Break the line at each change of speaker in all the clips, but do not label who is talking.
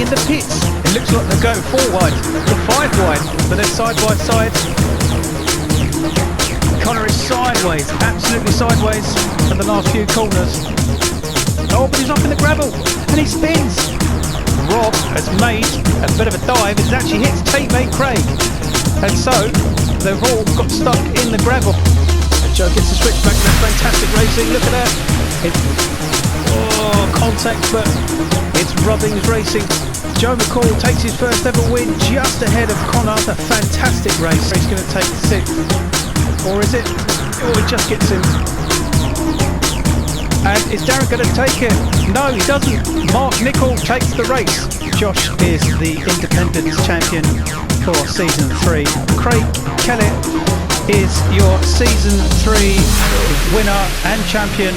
in the pits. It looks like they're going 4 wide to 5 wide, but they're side by side. Connor is sideways, absolutely sideways in the last few corners. Oh, but he's up in the gravel and he spins. Rob has made a bit of a dive. It actually hits teammate Craig, and so they've all got stuck in the gravel. And Joe gets the switch back. That's fantastic racing. Look at that. Contact, but it's Robbins Racing. Joe McCall takes his first ever win just ahead of Connor. A fantastic race. He's going to take 6th, or is it? Oh, he just gets him. And is Darren going to take it? No, he doesn't. Mark Nichol takes the race. Josh is the Independence champion for Season 3. Craig Kellett is your Season 3 winner and champion.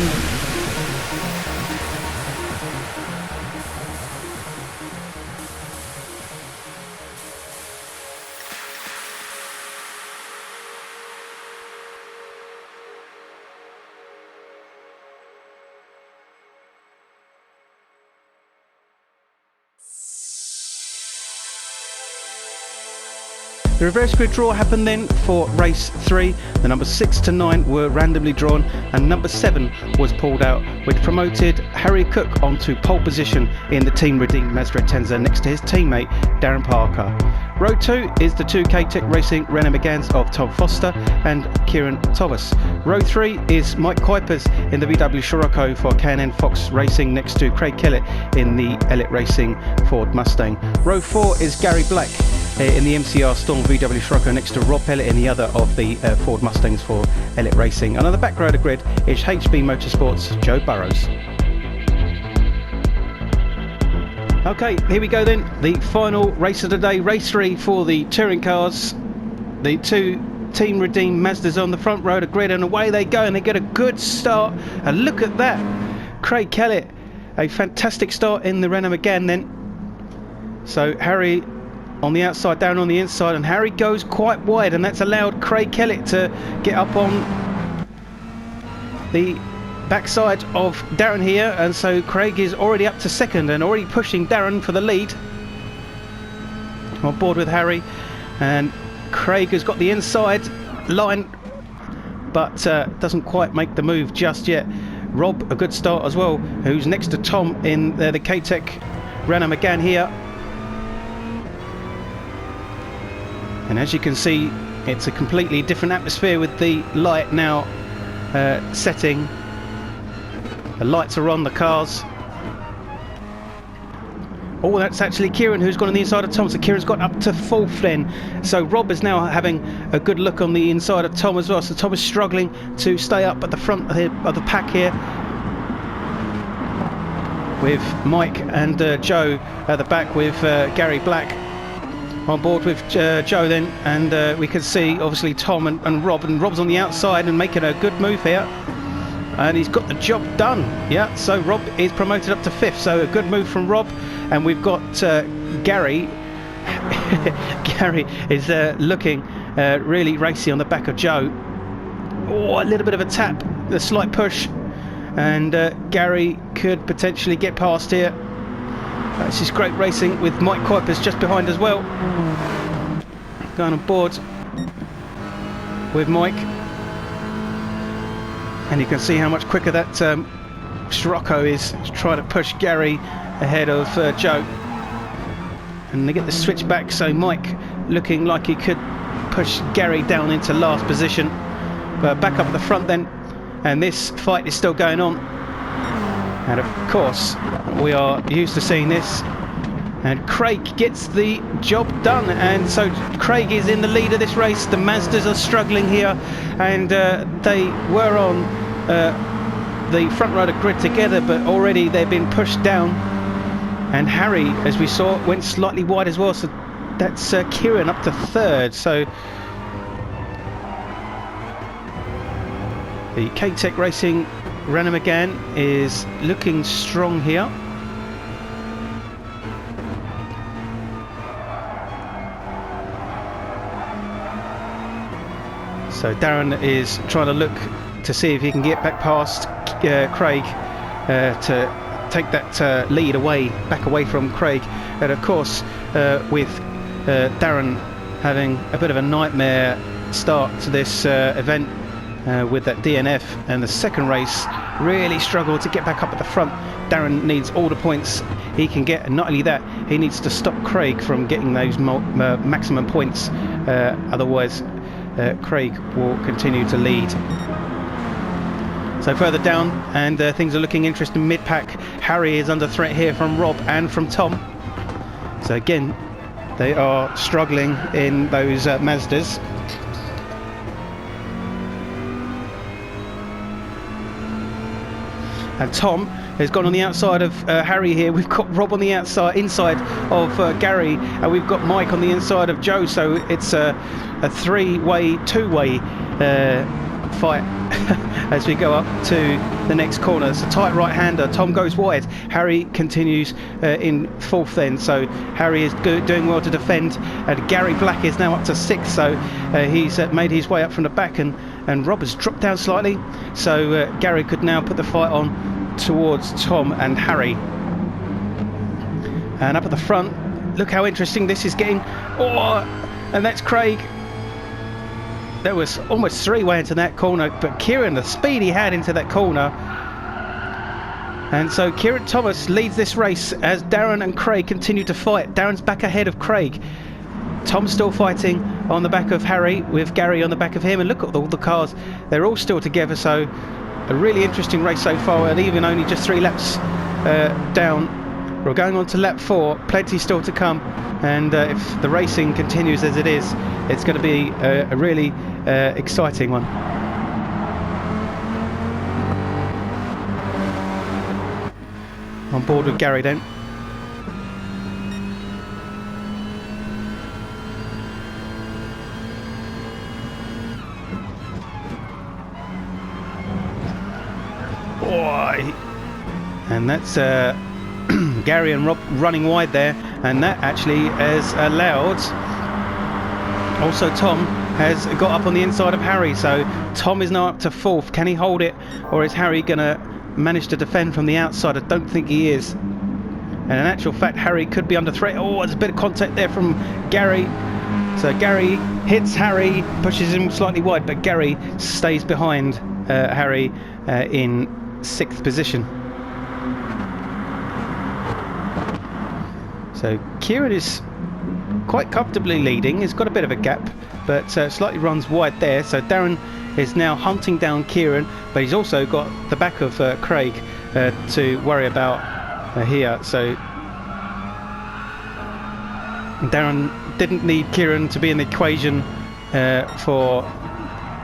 The reverse grid draw happened then for race 3. The numbers 6 to 9 were randomly drawn and number 7 was pulled out, which promoted Harry Cook onto pole position in the Team Redeemed Mazda Tenza next to his teammate Darren Parker. Row 2 is the 2 KTTC Racing Renault Megans of Tom Foster and Kieran Thomas. Row 3 is Mike Kuipers in the VW Scirocco for K&N Fox Racing next to Craig Kellett in the Elliott Racing Ford Mustang. Row 4 is Gary Black in the MCR Storm VW Scirocco next to Rob Pellet in the other of the Ford Mustangs for Elliott Racing. And on the back row of the grid is HB Motorsports' Joe Burrows. Okay, here we go then. The final race of the day, race 3 for the touring cars. The 2 Team Redeemed Mazdas on the front row of the grid, and away they go, and they get a good start. And look at that, Craig Kellett, a fantastic start in the Renault Megane then. So Harry on the outside, down on the inside, and Harry goes quite wide, and that's allowed Craig Kellett to get up on the backside of Darren here, and so Craig is already up to 2nd and already pushing Darren for the lead. On board with Harry, and Craig has got the inside line, but doesn't quite make the move just yet. Rob, a good start as well, who's next to Tom in the KTTC Renault Megane here. And as you can see, it's a completely different atmosphere with the light now setting. The lights are on the cars. Oh, that's actually Kieran who's gone on the inside of Tom. So Kieran's got up to 4th then. So Rob is now having a good look on the inside of Tom as well. So Tom is struggling to stay up at the front of the pack here, with Mike and Joe at the back with Gary Black on board with Joe then, and we can see obviously Tom and Rob, and Rob's on the outside and making a good move here, and he's got the job done. Yeah, so Rob is promoted up to 5th, so a good move from Rob. And we've got Gary Gary is looking really racy on the back of Joe. Oh, a little bit of a tap, a slight push, and Gary could potentially get past here. This is great racing with Mike Kuipers just behind as well. Going on board with Mike, and you can see how much quicker that Scirocco is trying to push Gary ahead of Joe. And they get the switch back, so Mike looking like he could push Gary down into last position. But back up at the front then, and this fight is still going on. And of course, we are used to seeing this. And Craig gets the job done, and so Craig is in the lead of this race. The Mazdas are struggling here, and they were on the front row of the grid together, but already they've been pushed down. And Harry, as we saw, went slightly wide as well, so that's Kieran up to 3rd. So the KTTC Racing Renault Megane is looking strong here. So Darren is trying to look to see if he can get back past Craig to take that lead back away from Craig. And of course, with Darren having a bit of a nightmare start to this event with that DNF, and the second race really struggled to get back up at the front. Darren needs all the points he can get, and not only that, he needs to stop Craig from getting those maximum points, otherwise Craig will continue to lead. So further down, and things are looking interesting mid-pack. Harry is under threat here from Rob and from Tom. So again, they are struggling in those Mazdas. And Tom has gone on the outside of Harry here. We've got Rob on the inside of Gary, and we've got Mike on the inside of Joe. So it's a two-way fight as we go up to the next corner. It's a tight right-hander. Tom goes wide. Harry continues in fourth then. So Harry is doing well to defend. And Gary Black is now up to sixth. So he's made his way up from the back, and Rob has dropped down slightly. So Gary could now put the fight on towards Tom and Harry. And up at the front, look how interesting this is getting. Oh, and that's Craig. There was almost three-way into that corner, but Kieran, the speed he had into that corner. And so Kieran Thomas leads this race as Darren and Craig continue to fight. Darren's back ahead of Craig. Tom's still fighting on the back of Harry, with Gary on the back of him. And look at all the cars, they're all still together. So a really interesting race so far, and even only just 3 laps down. We're going on to lap 4, plenty still to come, and if the racing continues as it is, it's going to be a really exciting one. On board with Gary then. Boy. And that's Gary and Rob running wide there, and that actually has allowed, also Tom has got up on the inside of Harry. So Tom is now up to fourth. Can he hold it, or is Harry gonna manage to defend from the outside? I don't think he is, and in actual fact Harry could be under threat. Oh, there's a bit of contact there from Gary. So Gary hits Harry, pushes him slightly wide, but Gary stays behind Harry in 6th position. So Kieran is quite comfortably leading. He's got a bit of a gap, but slightly runs wide there. So Darren is now hunting down Kieran, but he's also got the back of Craig to worry about here. So Darren didn't need Kieran to be in the equation for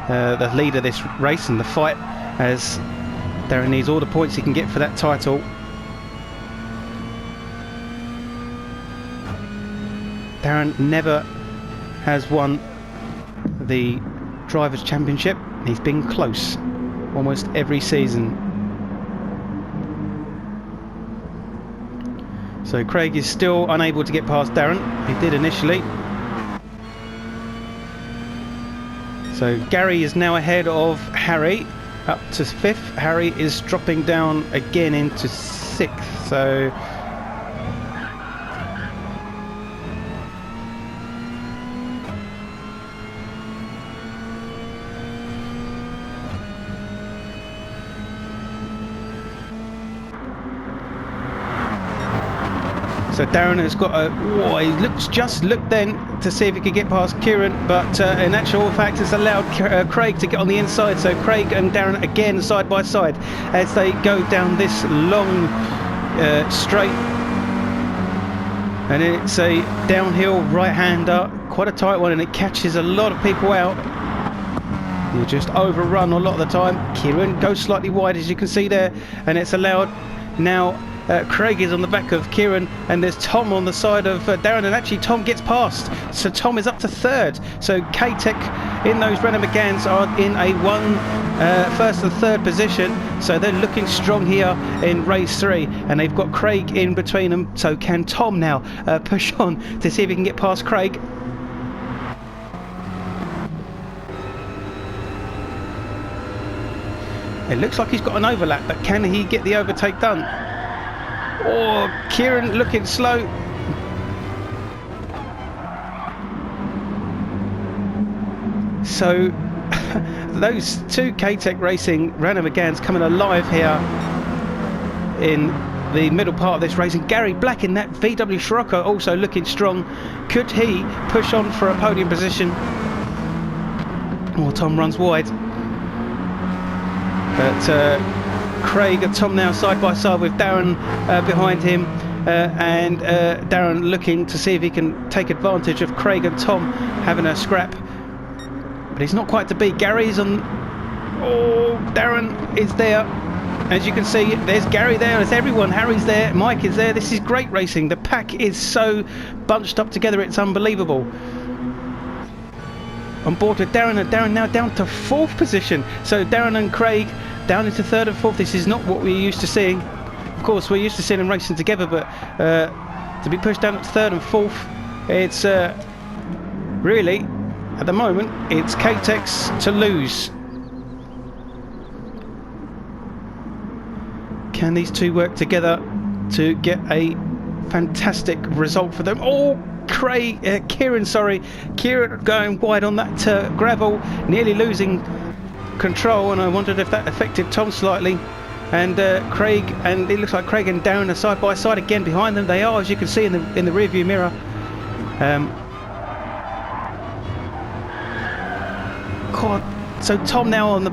the lead of this race and the fight, as Darren needs all the points he can get for that title. Darren never has won the Drivers' Championship. He's been close almost every season. So Craig is still unable to get past Darren. He did initially. So Gary is now ahead of Harry, up to 5th. Harry is dropping down again into 6th. So Darren has got a... Oh, he looked then to see if he could get past Kieran, but in actual fact it's allowed Craig to get on the inside. So Craig and Darren again side by side as they go down this long straight, and it's a downhill right-hander, quite a tight one, and it catches a lot of people out. You just overrun a lot of the time. Kieran goes slightly wide, as you can see there, and it's allowed now. Craig is on the back of Kieran, and there's Tom on the side of Darren, and actually Tom gets past, so Tom is up to 3rd. So K-Tech in those Renault Megans are in a 1st and 3rd position, so they're looking strong here in race 3, and they've got Craig in between them. So can Tom now push on to see if he can get past Craig? It looks like he's got an overlap, but can he get the overtake done? Oh, Kieran looking slow. So those two KTTC Racing Random Megans coming alive here in the middle part of this race, and Gary Black in that VW Scirocco also looking strong. Could he push on for a podium position? Oh, Tom runs wide, but Craig and Tom now side by side with Darren behind him, and Darren looking to see if he can take advantage of Craig and Tom having a scrap, but he's not quite to beat. Gary's on. Oh, Darren is there. As you can see, there's Gary there, there's everyone. Harry's there, Mike is there. This is great racing. The pack is so bunched up together, it's unbelievable. On board with Darren, and Darren now down to 4th position. So Darren and Craig down into 3rd and 4th. This is not what we're used to seeing. Of course, we're used to seeing them racing together, but to be pushed down to 3rd and 4th, it's really, at the moment, it's KTTC to lose. Can these two work together to get a fantastic result for them? Oh, Kieran going wide on that gravel, nearly losing control, and I wondered if that affected Tom slightly. And Craig, and it looks like Craig and Darren are side by side again behind them. They are, as you can see in the rear view mirror. God, so Tom now on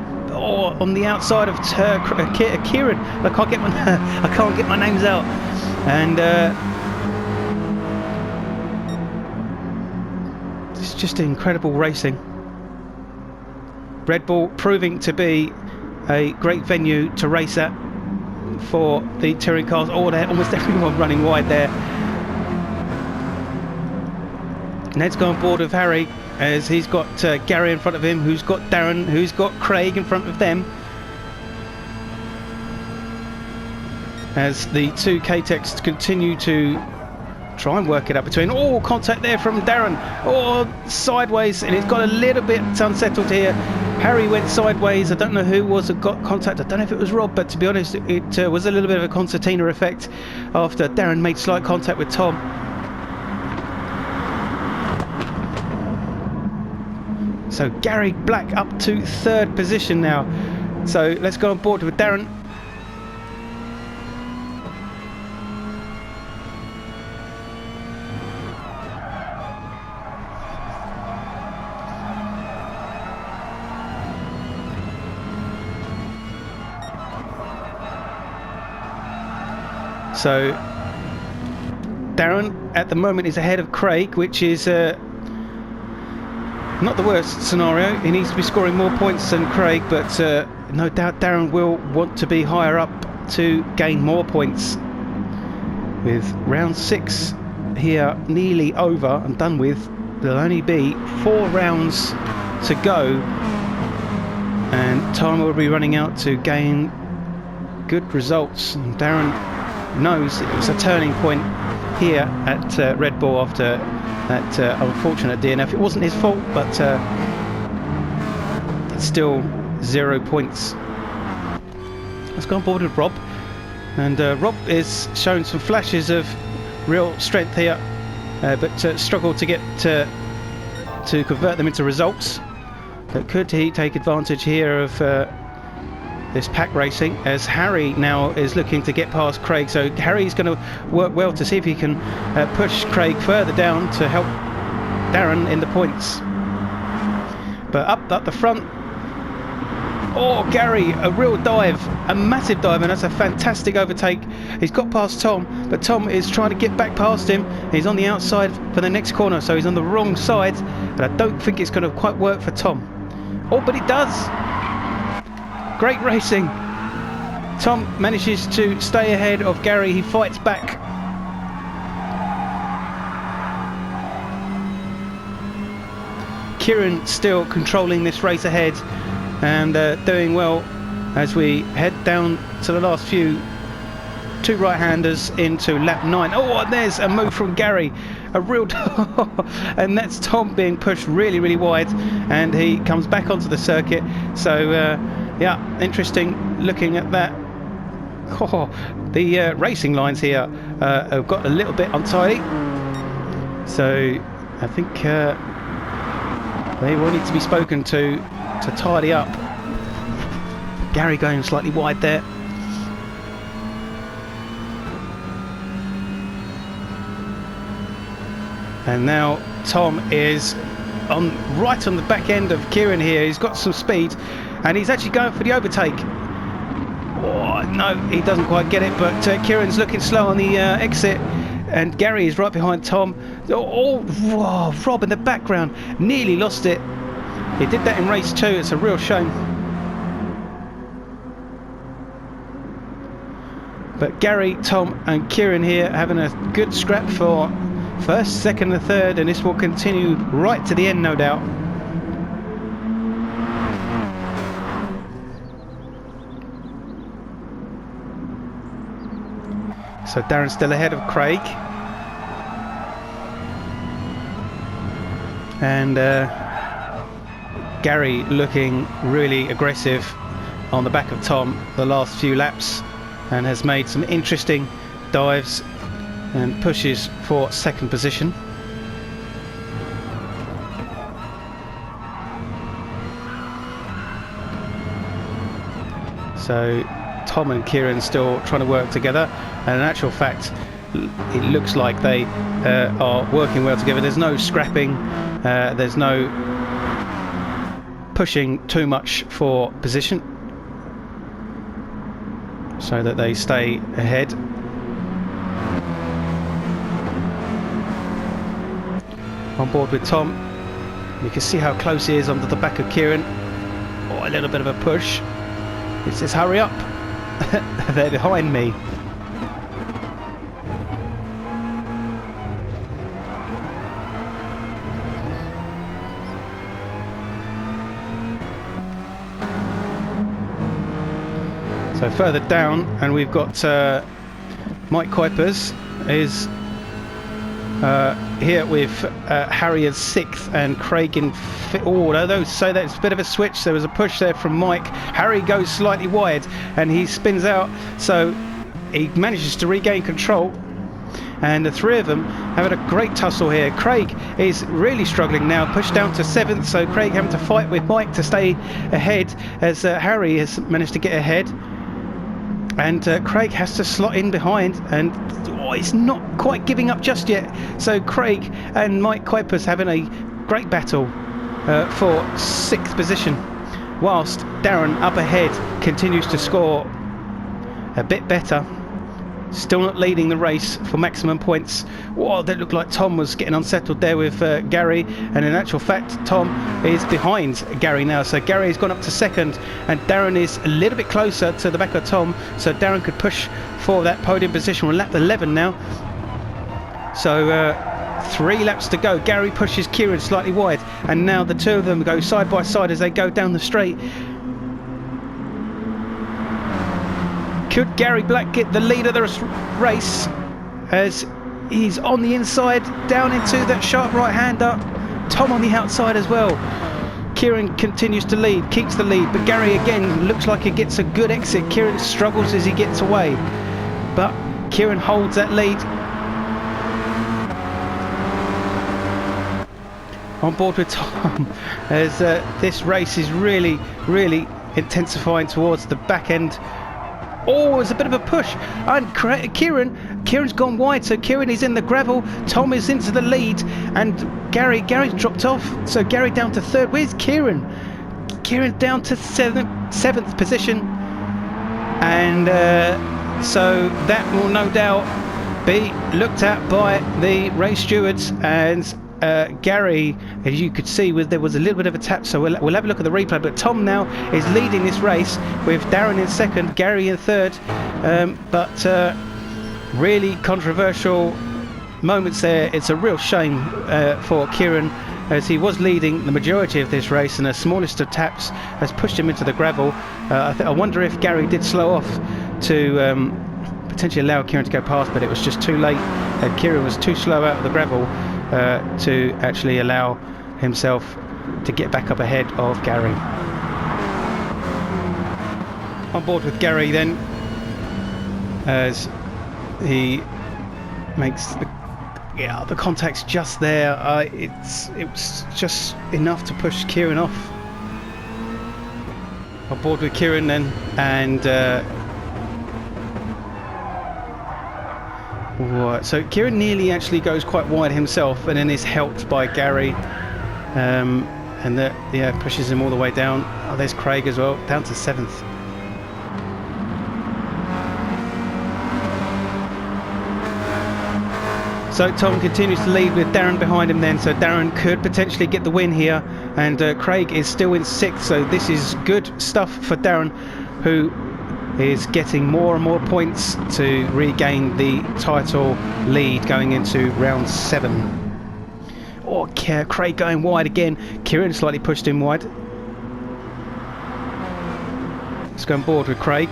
the outside of Kieran. I can't get my names out, and it's just incredible racing. Red Bull proving to be a great venue to race at for the touring cars. Oh, they're almost everyone running wide there. Ned's gone board with Harry, as he's got Gary in front of him, who's got Darren, who's got Craig in front of them. As the two KTTCs continue to try and work it up between. Oh, contact there from Darren. Oh, sideways, and it's got a little bit unsettled here. Harry went sideways. I don't know who was that got contact. I don't know if it was Rob, but to be honest, it was a little bit of a concertina effect after Darren made slight contact with Tom. So Gary Black up to 3rd position now. So let's go on board with Darren. So Darren at the moment is ahead of Craig, which is not the worst scenario. He needs to be scoring more points than Craig, but no doubt Darren will want to be higher up to gain more points. With round 6 here nearly over and done with, there'll only be 4 rounds to go, and time will be running out to gain good results. And Darren knows it was a turning point here at Red Bull after that unfortunate DNF. It wasn't his fault, but it's still 0 points. Let's go on board with Rob, and Rob is showing some flashes of real strength here, but struggled to get to convert them into results. But could he take advantage here of this pack racing, as Harry now is looking to get past Craig? So Harry's going to work well to see if he can push Craig further down to help Darren in the points. But up the front, oh, Gary, a real dive, a massive dive, and that's a fantastic overtake. He's got past Tom, but Tom is trying to get back past him. He's on the outside for the next corner, so he's on the wrong side, but I don't think it's going to quite work for Tom. Oh, but it does. Great racing. Tom manages to stay ahead of Gary. He fights back. Kieran still controlling this race ahead and doing well as we head down to the last few. 2 right-handers into lap 9. Oh, and there's a move from Gary, a real and that's Tom being pushed really, really wide, and he comes back onto the circuit. So yeah, interesting looking at that. Oh, the racing lines here have got a little bit untidy, so I think They will need to be spoken to tidy up. Gary going slightly wide there. And now Tom is right on the back end of Kieran here. He's got some speed and he's actually going for the overtake. Oh, no, he doesn't quite get it, but Kieran's looking slow on the exit, and Gary is right behind Tom. Oh, Rob in the background nearly lost it. He did that in race 2. It's a real shame. But Gary, Tom and Kieran here having a good scrap for first, second and third, and this will continue right to the end, no doubt. So Darren's still ahead of Craig. And Gary looking really aggressive on the back of Tom the last few laps, and has made some interesting dives and pushes for second position. So Tom and Kieran still trying to work together, and in actual fact it looks like they are working well together. There's no scrapping, there's no pushing too much for position, so that they stay ahead. On board with Tom, you can see how close he is under the back of Kieran. Oh, a little bit of a push. It says hurry up. They're behind me. So further down, and we've got Mike Kuipers is here with Harry as 6th and Craig in 5th. Oh, so that's a bit of a switch. There was a push there from Mike. Harry goes slightly wide and he spins out, so he manages to regain control. And the three of them having a great tussle here. Craig is really struggling now, pushed down to 7th, so Craig having to fight with Mike to stay ahead as Harry has managed to get ahead. And Craig has to slot in behind, and he's not quite giving up just yet. So Craig and Mike Kuipers having a great battle for 6th position, whilst Darren up ahead continues to score a bit better. Still not leading the race for maximum points. Whoa, that looked like Tom was getting unsettled there with Gary, and in actual fact Tom is behind Gary now. So Gary has gone up to 2nd, and Darren is a little bit closer to the back of Tom, so Darren could push for that podium position. We're lap 11 now, so 3 laps to go. Gary pushes Kieran slightly wide, and now the two of them go side by side as they go down the straight. Could Gary Black get the lead of the race, as he's on the inside down into that sharp right hander? Tom on the outside as well. Kieran continues to lead, keeps the lead, but Gary again looks like he gets a good exit. Kieran struggles as he gets away, but Kieran holds that lead. On board with Tom as this race is really intensifying towards the back end. Oh, it's a bit of a push, and Kieran's gone wide, so Kieran is in the gravel. Tom is into the lead, and Gary's dropped off, so Gary down to 3rd. Where's Kieran? Kieran down to 7th position, and so that will no doubt be looked at by the race stewards. And Gary, as you could see, there was a little bit of a tap, so we'll have a look at the replay. But Tom now is leading this race with Darren in 2nd, Gary in 3rd, but really controversial moments there. It's a real shame for Kieran, as he was leading the majority of this race, and the smallest of taps has pushed him into the gravel. I wonder if Gary did slow off to potentially allow Kieran to go past, but it was just too late. Kieran was too slow out of the gravel to actually allow himself to get back up ahead of Gary. On board with Gary then, as he makes the Yeah, the contact's just there. It was just enough to push Kieran off. On board with Kieran then, and so Kieran nearly actually goes quite wide himself, and then is helped by Gary, and that pushes him all the way down. Oh, there's Craig as well, down to 7th. So Tom continues to lead with Darren behind him then, so Darren could potentially get the win here, and Craig is still in 6th, so this is good stuff for Darren, who is getting more and more points to regain the title lead going into round 7. Oh, Craig going wide again. Kieran slightly pushed him wide. Let's go on board with Craig.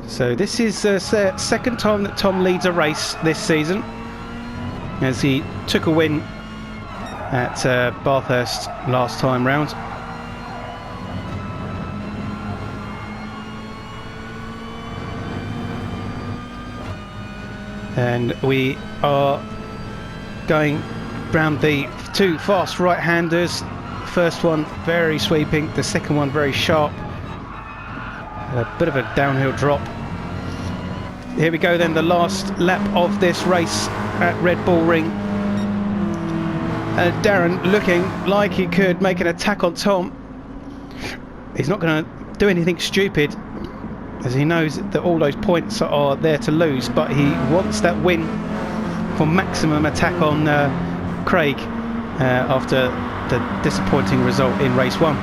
So this is the second time that Tom leads a race this season, as he took a win at Bathurst last time round. And we are going round the 2 fast right-handers. First one very sweeping, the second one very sharp. A bit of a downhill drop. Here we go then, the last lap of this race at Red Bull Ring. Darren looking like he could make an attack on Tom. He's not going to do anything stupid, as he knows that all those points are there to lose, but he wants that win for maximum attack on Craig after the disappointing result in race 1.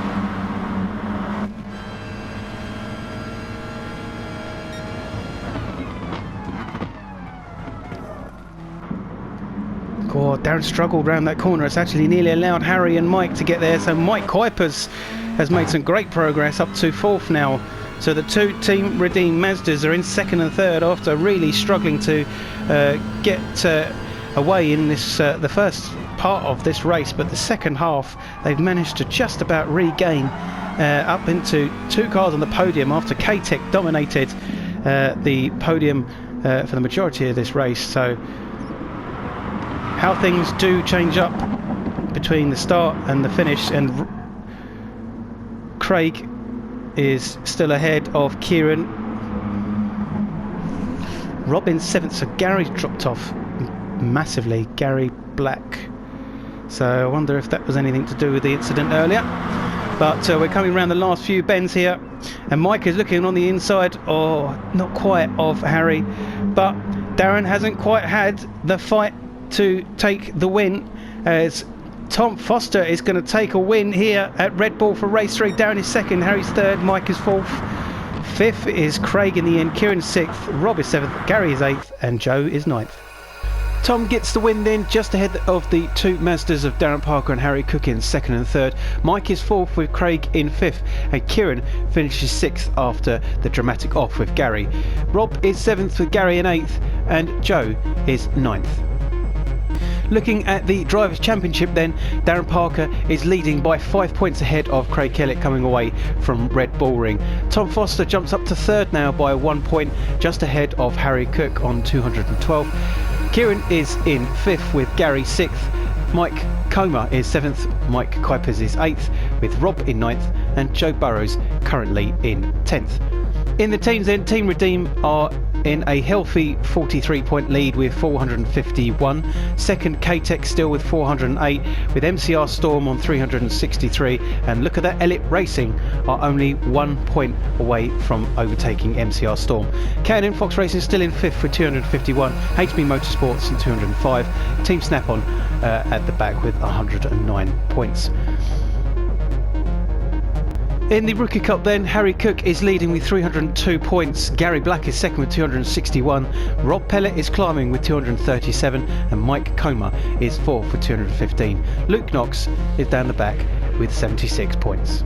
Oh, Darren struggled round that corner. It's actually nearly allowed Harry and Mike to get there. So Mike Kuipers has made some great progress up to 4th now. So the 2 Team Redeem Mazdas are in 2nd and 3rd after really struggling to get away in this the first part of this race. But the second half, they've managed to just about regain up into 2 cars on the podium after K-Tech dominated the podium for the majority of this race. So how things do change up between the start and the finish, and Craig is still ahead of Kieran. Robin's 7th, so Gary's dropped off massively, Gary Black. So I wonder if that was anything to do with the incident earlier. But we're coming around the last few bends here, and Mike is looking on the inside, or not quite, of Harry, but Darren hasn't quite had the fight to take the win, as Tom Foster is going to take a win here at Red Bull for race 3. Darren is 2nd, Harry's 3rd, Mike is 4th, 5th is Craig in the end, Kieran 6th, Rob is 7th, Gary is 8th, and Joe is 9th. Tom gets the win then, just ahead of the 2 Mazdas of Darren Parker and Harry Cook in 2nd and 3rd. Mike is 4th with Craig in 5th, and Kieran finishes 6th after the dramatic off with Gary. Rob is 7th with Gary in 8th, and Joe is 9th. Looking at the Drivers' Championship then, Darren Parker is leading by 5 points ahead of Craig Kellett coming away from Red Bull Ring. Tom Foster jumps up to 3rd now by 1 point, just ahead of Harry Cook on 212. Kieran is in 5th with Gary 6th, Mike Comer is 7th, Mike Kuipers is 8th, with Rob in 9th, and Joe Burrows currently in 10th. In the teams then, Team Redeem are in a healthy 43-point lead with 451. Second, K-Tech still with 408, with MCR Storm on 363, and look at that, Elite Racing are only 1 point away from overtaking MCR Storm. K&N Fox Racing still in 5th with 251, HB Motorsports in 205, Team Snap-on at the back with 109 points. In the Rookie Cup then, Harry Cook is leading with 302 points, Gary Black is 2nd with 261, Rob Pellet is climbing with 237, and Mike Comer is 4th with 215. Luke Knox is down the back with 76 points.